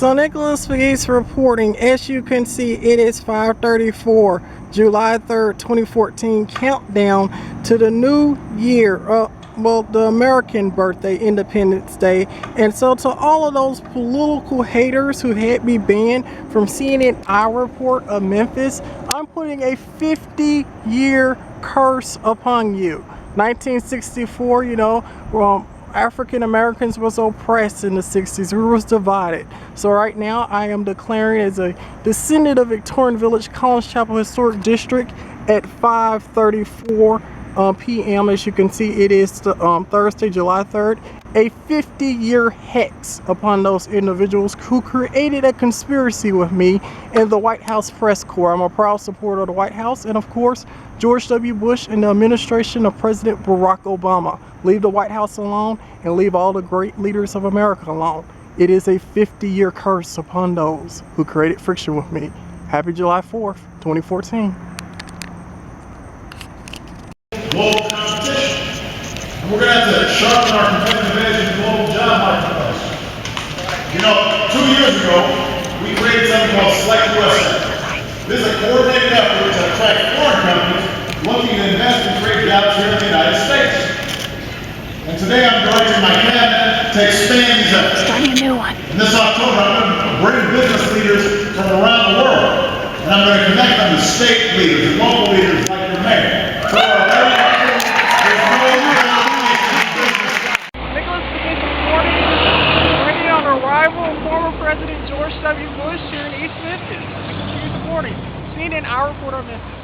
So Nicholas Pegues reporting. As you can see, it is 5:34, July 3rd, 2014. Countdown to the new year. Well, the American birthday, Independence Day. And so to all of those political haters who had me banned from CNN Report of Memphis, I'm putting a 50-year curse upon you. 1964, African Americans was oppressed in the 60s. We was divided. So right now I am declaring as a descendant of Victorian Village, Collins Chapel Historic District at 5:34 p.m. As you can see, it is Thursday, July 3rd. A 50-year hex upon those individuals who created a conspiracy with me and the White House press corps. I'm a proud supporter of the White House and, of course, George W. Bush and the administration of President Barack Obama. Leave the White House alone and leave all the great leaders of America alone. It is a 50-year curse upon those who created friction with me. Happy July 4th, 2014. Global competition. And we're going to have to sharpen our competitive edge in the global job marketplace. 2 years ago, we created something called Select USA. This is a coordinated effort to attract foreign companies looking to invest and create jobs here in the United States. And today I'm directing my cabinet to expand these efforts. Starting a new one. And this October, I'm going to bring business leaders from around the world. And I'm going to connect them to state leaders and local leaders like your mayor. Nicholas Pegues reporting, waiting on arrival of former President George W. Bush here in East Memphis. He's reporting. CNN Report of Memphis.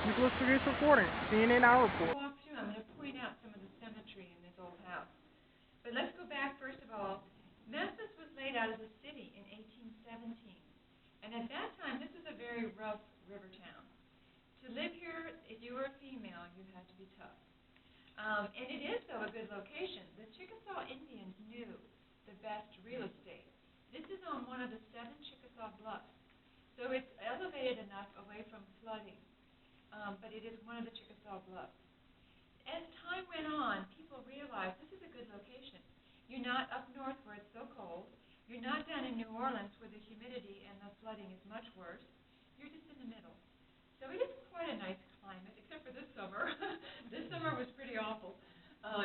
Nicholas Pegues reporting. CNN Report. Walk through. I'm going to point out some of the symmetry in this old house. But let's go back first of all. Memphis was laid out as a city in 1817. And at that time, this was a very rough river town. To live here, if you were a female, you had to be tough. And it is, though, a good location. The Chickasaw Indians knew the best real estate. This is on one of the 7 Chickasaw bluffs. So it's elevated enough away from flooding. But it is one of the Chickasaw bluffs. As time went on, people realized this is a good location. You're not up north where it's so cold. You're not down in New Orleans where the humidity and the flooding is much worse. You're just in the middle. So it is quite a nice climate, except for this summer. This summer was pretty awful.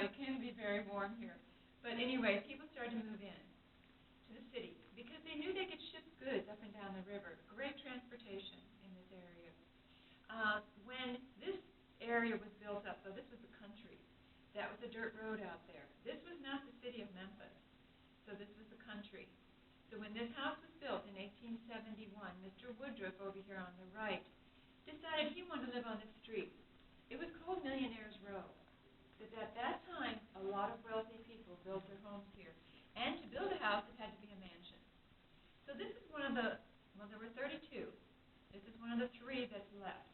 It can be very warm here. But anyway, people started to move in to the city because they knew they could ship goods up and down the river. Great transportation in this area. When this area was built up, so this was the country, that was a dirt road out there. This was not the city of Memphis, so this was the country. So when this house was built in 1871, Mr. Woodruff over here on the right decided he wanted to live on this street. It was called Millionaire's Row, because at that time, a lot of wealthy people built their homes here. And to build a house, it had to be a mansion. So this is one of the, well, there were 32. This is one of the 3 that's left.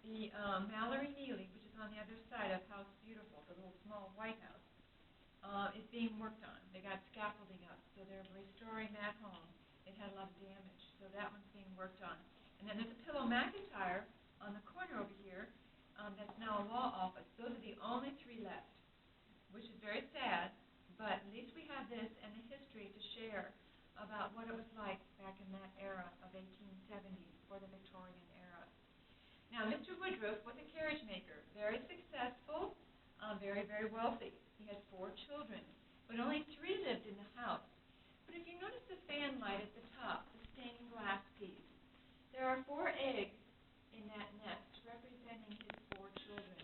The Mallory Neely, which is on the other side of House Beautiful, the little small White House, is being worked on. They got scaffolding up, so they're restoring that home. It had a lot of damage, so that one's being worked on. And then there's a Pillow McIntyre on the corner over here that's now a law office. Those are the only 3 left, which is very sad, but at least we have this and the history to share about what it was like back in that era of 1870 for the Victorian era. Now, Mr. Woodruff was a carriage maker, very successful, very, very wealthy. He had 4 children, but only 3 lived in the house. But if you notice the fan light at the top, the stained glass piece, there are 4 eggs in that nest representing his 4 children.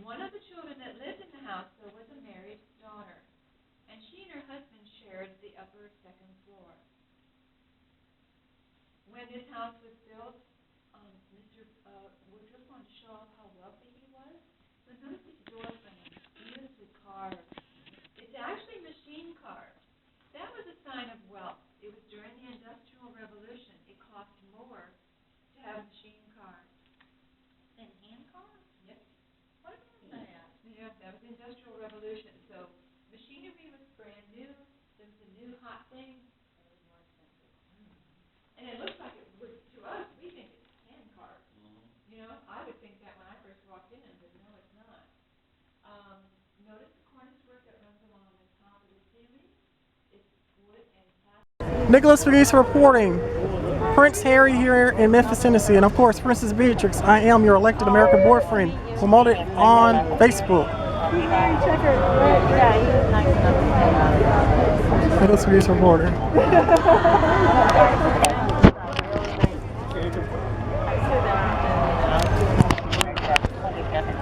One of the children that lived in the house, though, was a married daughter, and she and her husband shared the upper 2nd floor. When this house was built, Mr. Woodruff wanted to show off how wealthy things, it was more expensive. And it looks like it would, to us, we think it's hand carved. You know, I would think that when I first walked in, but no, it's not. Notice the cornice work that runs along the top of the ceiling. It's wood and plastic. Nicholas Pegues reporting. Prince Harry here in Memphis, Tennessee, and of course, Princess Beatrix. I am your elected American boyfriend. Promoted on Facebook. Nicholas Pegues reporting.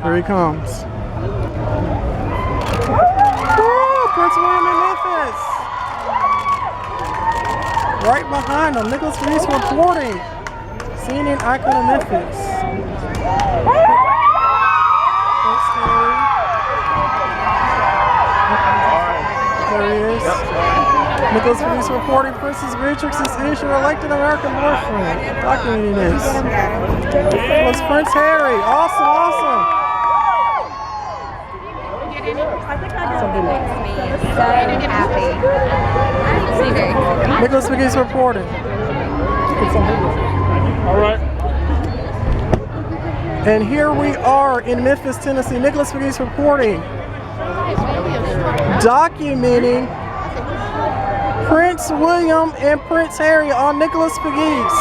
Here he comes. Woo! Prince William in Memphis. Right behind him, Nicholas Pegues reporting. CNN icon of Memphis. There he is. Nicholas Pegues reporting. Princess Beatrix is your elected American boyfriend. Documenting this. It was Prince Harry. Awesome, awesome. Something makes me so happy. Nicholas Pegues reporting. All right. And here we are in Memphis, Tennessee. Nicholas Pegues reporting. Documenting Prince William and Prince Harry on Nicholas Pegues.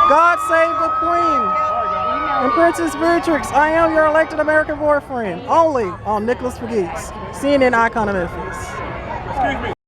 God save the Queen. And Princess Beatrix, I am your elected American boyfriend. Only on Nicholas Pegues, CNN icon of Memphis. Excuse me.